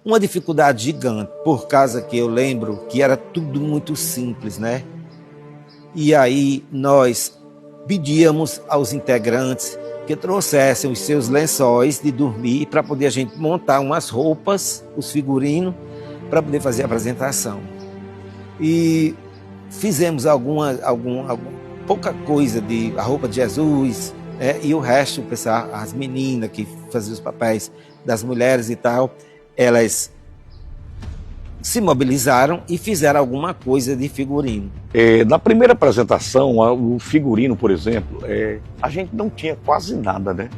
uma dificuldade gigante, por causa que eu lembro que era tudo muito simples, né? E aí nós pedíamos aos integrantes que trouxessem os seus lençóis de dormir para poder a gente montar umas roupas, os figurinos, para poder fazer a apresentação. E fizemos pouca coisa de a roupa de Jesus, e o resto, pessoal, as meninas que faziam os papéis das mulheres e tal, elas se mobilizaram e fizeram alguma coisa de figurino. Na primeira apresentação, o figurino, por exemplo, a gente não tinha quase nada, né?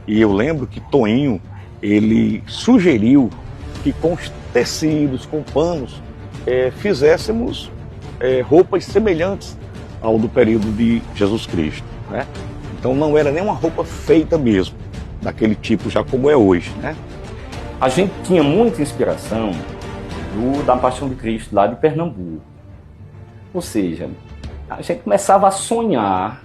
E eu lembro que Toinho, ele sugeriu que com os tecidos, com panos, fizéssemos roupas semelhantes ao do período de Jesus Cristo, né? Então não era nem uma roupa feita mesmo, daquele tipo já como é hoje, né? A gente tinha muita inspiração da Paixão de Cristo, lá de Pernambuco. Ou seja, a gente começava a sonhar,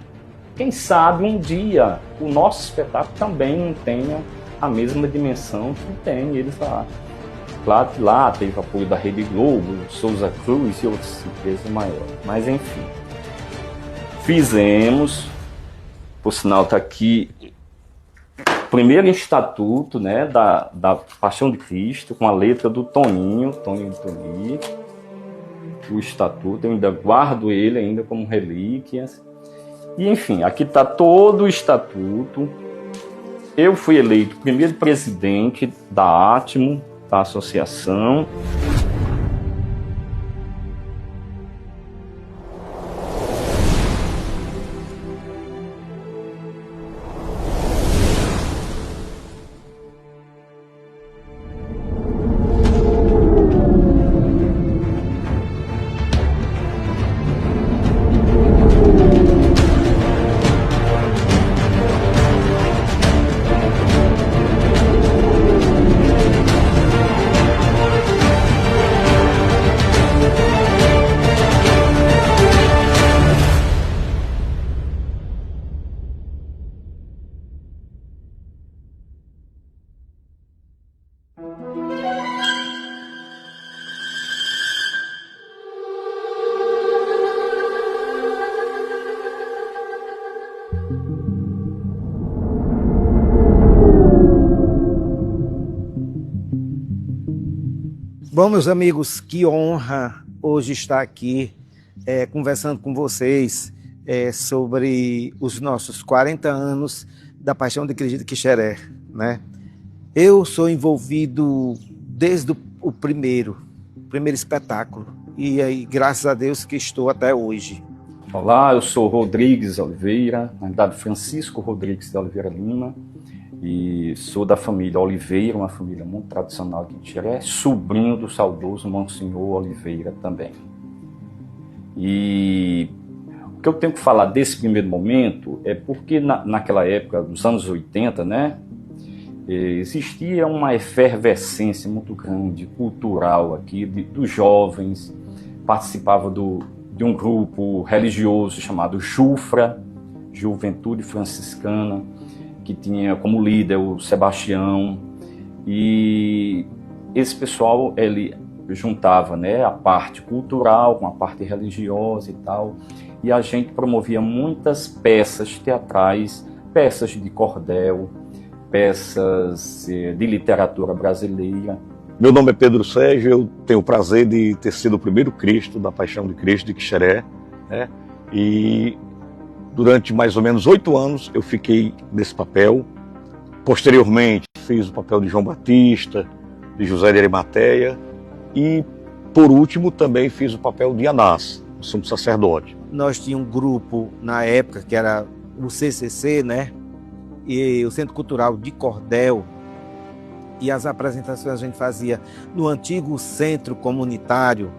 quem sabe um dia o nosso espetáculo também não tenha a mesma dimensão que tem eles lá. Claro que lá teve apoio da Rede Globo, Souza Cruz e outras empresas maiores. Mas enfim, fizemos, por sinal está aqui, o primeiro estatuto, né, da Paixão de Cristo, com a letra do Toninho de Toni. O estatuto, eu ainda guardo ele ainda como relíquias. E enfim, aqui está todo o estatuto. Eu fui eleito primeiro presidente da ATMO, da associação. Bom, meus amigos, que honra hoje estar aqui conversando com vocês sobre os nossos 40 anos da Paixão de Cristo de Quixeré, né? Eu sou envolvido desde o primeiro espetáculo e aí, graças a Deus, que estou até hoje. Olá, eu sou Rodrigues Oliveira, na verdade Francisco Rodrigues de Oliveira Lima, e sou da família Oliveira, uma família muito tradicional aqui em Quixeré, sobrinho do saudoso Monsenhor Oliveira também. E o que eu tenho que falar desse primeiro momento é porque naquela época, nos anos 80, né, existia uma efervescência muito grande, cultural aqui, dos jovens, participava de um grupo religioso chamado JUFRA, Juventude Franciscana, que tinha como líder o Sebastião, e esse pessoal ele juntava, né, a parte cultural com a parte religiosa e tal, e a gente promovia muitas peças teatrais, peças de cordel, peças de literatura brasileira. Meu nome é Pedro Sérgio, eu tenho o prazer de ter sido o primeiro Cristo da Paixão de Cristo de Quixeré, né? E durante mais ou menos 8 anos eu fiquei nesse papel. Posteriormente fiz o papel de João Batista, de José de Arimateia e, por último, também fiz o papel de Anás, o sumo sacerdote. Nós tínhamos um grupo na época que era o CCC, né? E o Centro Cultural de Cordel, e as apresentações a gente fazia no antigo centro comunitário.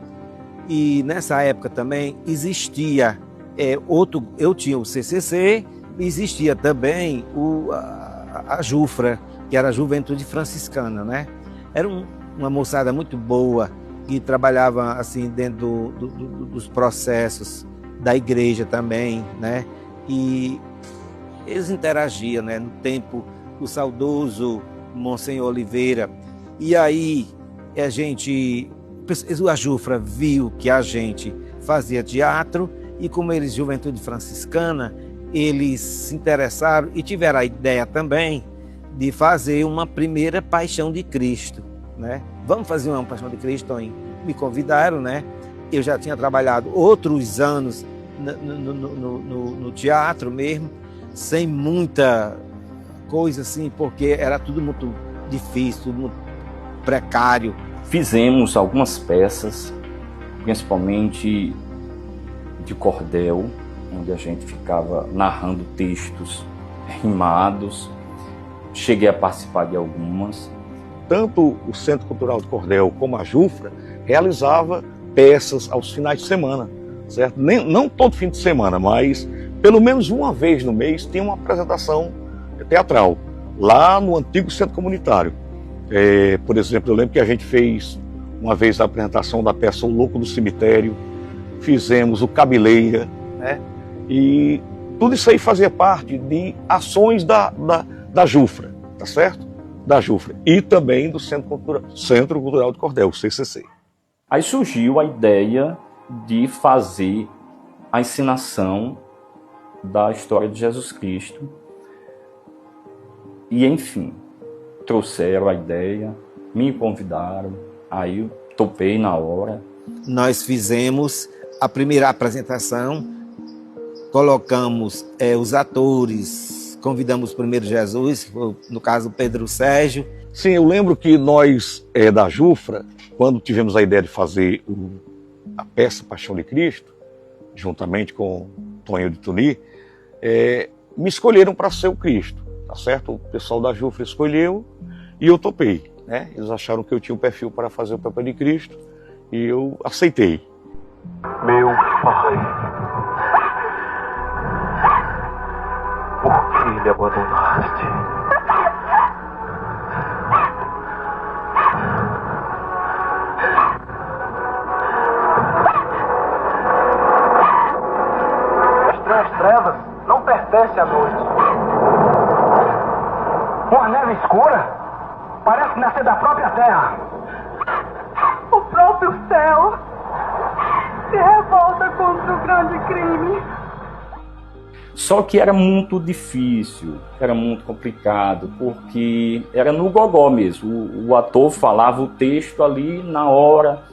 E nessa época também existia eu tinha o CCC, existia também a JUFRA, que era a Juventude Franciscana, né? Era uma moçada muito boa, que trabalhava assim dentro dos processos da igreja também, né? E eles interagiam, né? No tempo do saudoso Monsenhor Oliveira. E aí a Jufra viu que a gente fazia teatro e como eles, Juventude Franciscana, eles se interessaram e tiveram a ideia também de fazer uma primeira Paixão de Cristo, né? Vamos fazer uma Paixão de Cristo, Toninho? Me convidaram, né? Eu já tinha trabalhado outros anos no teatro mesmo, sem muita coisa assim, porque era tudo muito difícil, tudo muito precário. Fizemos algumas peças, principalmente de cordel, onde a gente ficava narrando textos rimados. Cheguei a participar de algumas. Tanto o Centro Cultural de Cordel como a Jufra realizava peças aos finais de semana, certo? Não todo fim de semana, mas pelo menos uma vez no mês tinha uma apresentação teatral, lá no antigo centro comunitário. Por exemplo, eu lembro que a gente fez uma vez a apresentação da peça O Louco do Cemitério, fizemos o Cabeleira, né? E tudo isso aí fazia parte de ações da Jufra, tá certo? Da Jufra e também do Centro Cultural de Cordel, o CCC. Aí surgiu a ideia de fazer a encenação da história de Jesus Cristo. E, enfim, trouxeram a ideia, me convidaram, aí eu topei na hora. Nós fizemos a primeira apresentação, colocamos os atores, convidamos primeiro Jesus, no caso Pedro Sérgio. Sim, eu lembro que nós, da Jufra, quando tivemos a ideia de fazer a peça Paixão de Cristo, juntamente com Tonho de Tuni, me escolheram para ser o Cristo, tá certo? O pessoal da Jufra escolheu e eu topei, né? Eles acharam que eu tinha o perfil para fazer o papel de Cristo e eu aceitei. Meu Pai, por que me abandonaste? As trevas não pertencem à noite. Uma neve escura parece nascer da própria terra. O próprio céu se revolta contra o grande crime. Só que era muito difícil, era muito complicado, porque era no gogó mesmo. O ator falava o texto ali na hora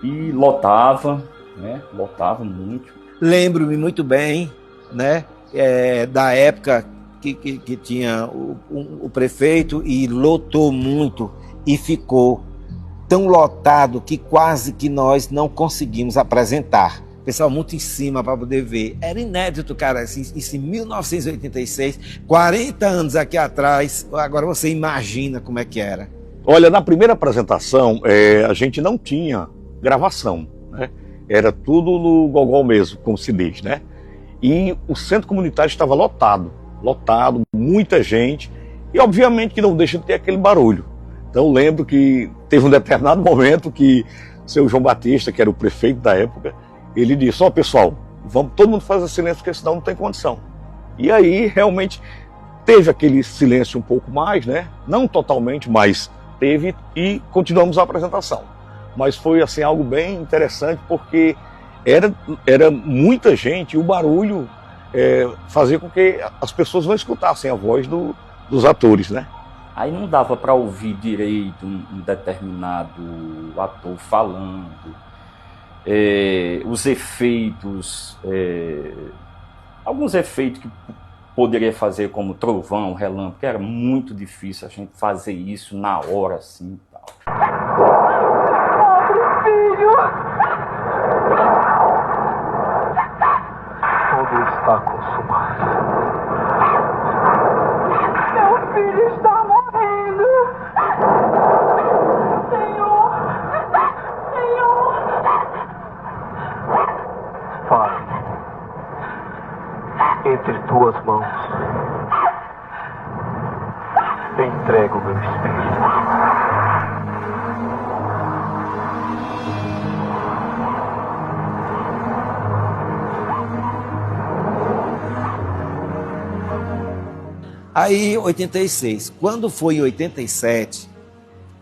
e lotava, né? Lotava muito. Lembro-me muito bem, né? Da época que tinha o prefeito e lotou muito e ficou tão lotado que quase que nós não conseguimos apresentar. O pessoal muito em cima para poder ver. Era inédito, cara, isso em 1986, 40 anos aqui atrás. Agora você imagina como é que era. Olha, na primeira apresentação, a gente não tinha gravação, né? Era tudo no gogó mesmo, como se diz, né? E o centro comunitário estava lotado, muita gente, e obviamente que não deixa de ter aquele barulho. Então eu lembro que teve um determinado momento que o seu João Batista, que era o prefeito da época, ele disse: pessoal, vamos todo mundo fazer silêncio, porque senão não tem condição. E aí realmente teve aquele silêncio um pouco mais, né? Não totalmente, mas teve, e continuamos a apresentação. Mas foi assim algo bem interessante, porque era muita gente e o barulho fazia com que as pessoas não escutassem a voz dos atores, né? Aí não dava para ouvir direito um determinado ator falando. Os efeitos, alguns efeitos que poderia fazer como trovão, relâmpago, que era muito difícil a gente fazer isso na hora assim e tal. Pobre filho! Tudo está consumado. Meu filho está morrendo! Senhor! Senhor! Pai, entre tuas mãos, entrego o meu espírito. Aí, 86. Quando foi em 87,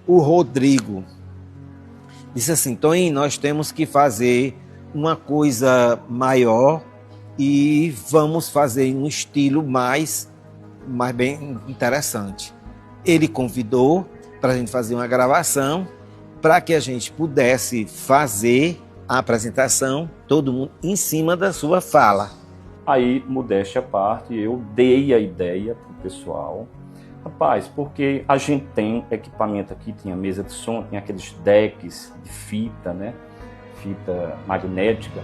o Rodrigo, disse assim: Toninho, nós temos que fazer uma coisa maior e vamos fazer em um estilo mais bem interessante. Ele convidou para a gente fazer uma gravação, para que a gente pudesse fazer a apresentação, todo mundo em cima da sua fala. Aí, modéstia à parte, eu dei a ideia para o pessoal. Rapaz, porque a gente tem equipamento aqui, tinha mesa de som, tinha aqueles decks de fita, né? Fita magnética.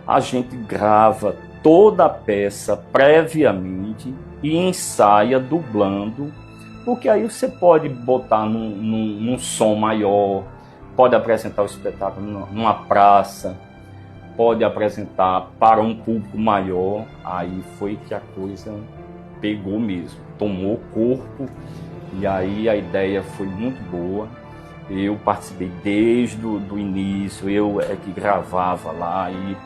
A gente grava toda a peça previamente e ensaia dublando, porque aí você pode botar num som maior, pode apresentar o espetáculo numa praça, pode apresentar para um público maior. Aí foi que a coisa pegou mesmo, tomou corpo, e aí a ideia foi muito boa. Eu participei desde o início, eu é que gravava lá, e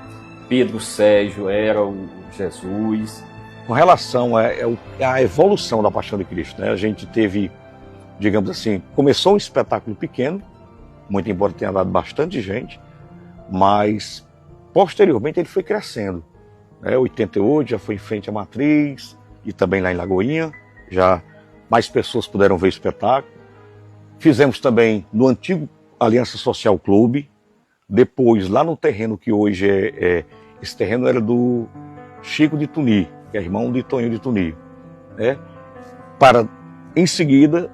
Pedro Sérgio era o Jesus. Com relação à evolução da Paixão de Cristo, né? A gente teve, digamos assim, começou um espetáculo pequeno, muito embora tenha dado bastante gente, mas posteriormente ele foi crescendo. 88 já foi em frente à Matriz, e também lá em Lagoinha, já mais pessoas puderam ver o espetáculo. Fizemos também no antigo Aliança Social Clube, depois lá no terreno que hoje esse terreno era do Chico de Tuni, que é irmão de Toninho de Tuni, né? Para em seguida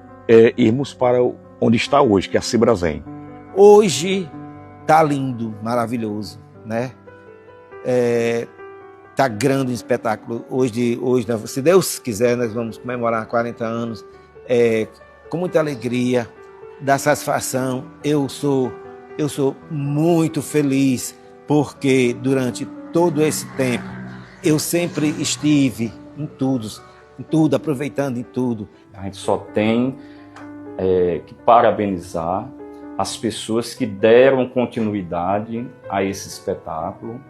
irmos para onde está hoje, que é a Cibrazen. Hoje tá lindo, maravilhoso, né? Tá grande o espetáculo. Hoje, se Deus quiser, nós vamos comemorar 40 anos com muita alegria, dá satisfação. Eu sou muito feliz, porque durante todo esse tempo eu sempre estive em tudo, aproveitando em tudo. A gente só tem que parabenizar as pessoas que deram continuidade a esse espetáculo.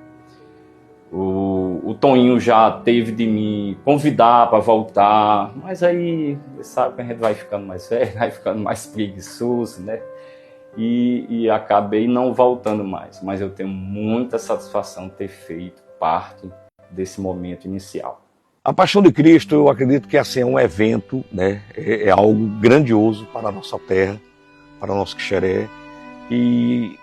O Toninho já teve de me convidar para voltar, mas aí, sabe que a gente vai ficando mais velho, vai ficando mais preguiçoso, né? E acabei não voltando mais. Mas eu tenho muita satisfação de ter feito parte desse momento inicial. A Paixão de Cristo, eu acredito que assim, é um evento, né? É algo grandioso para a nossa terra, para o nosso Quixeré, e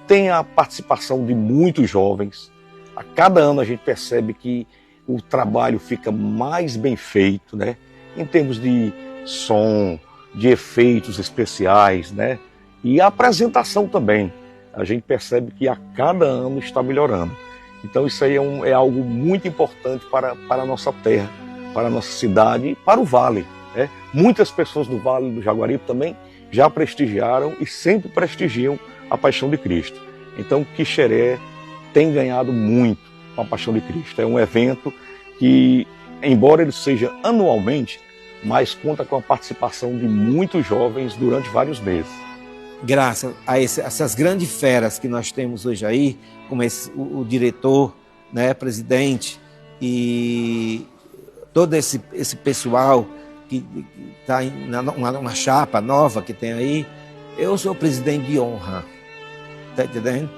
tem a participação de muitos jovens. A cada ano a gente percebe que o trabalho fica mais bem feito, né? Em termos de som, de efeitos especiais, né? E a apresentação também. A gente percebe que a cada ano está melhorando. Então isso aí é algo muito importante para a nossa terra, para a nossa cidade e para o Vale, né? Muitas pessoas do Vale do Jaguaribe também já prestigiaram e sempre prestigiam a Paixão de Cristo. Então Quixeré tem ganhado muito com a Paixão de Cristo. É um evento que, embora ele seja anualmente, mas conta com a participação de muitos jovens durante vários meses. Graças a essas grandes feras que nós temos hoje aí, como o diretor, né, presidente, e todo esse pessoal que está numa chapa nova que tem aí, eu sou presidente de honra, tá entendendo?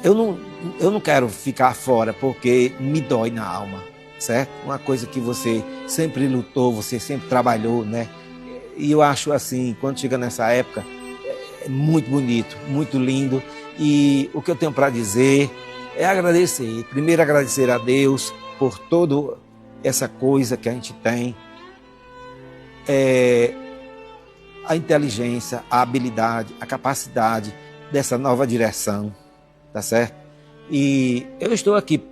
Eu não quero ficar fora, porque me dói na alma, certo? Uma coisa que você sempre lutou, você sempre trabalhou, né? E eu acho assim, quando chega nessa época, é muito bonito, muito lindo. E o que eu tenho para dizer é agradecer. Primeiro, agradecer a Deus por toda essa coisa que a gente tem. A inteligência, a habilidade, a capacidade dessa nova direção, tá certo? E eu estou aqui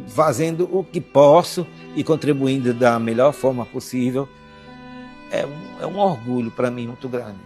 fazendo o que posso e contribuindo da melhor forma possível. É um orgulho para mim muito grande.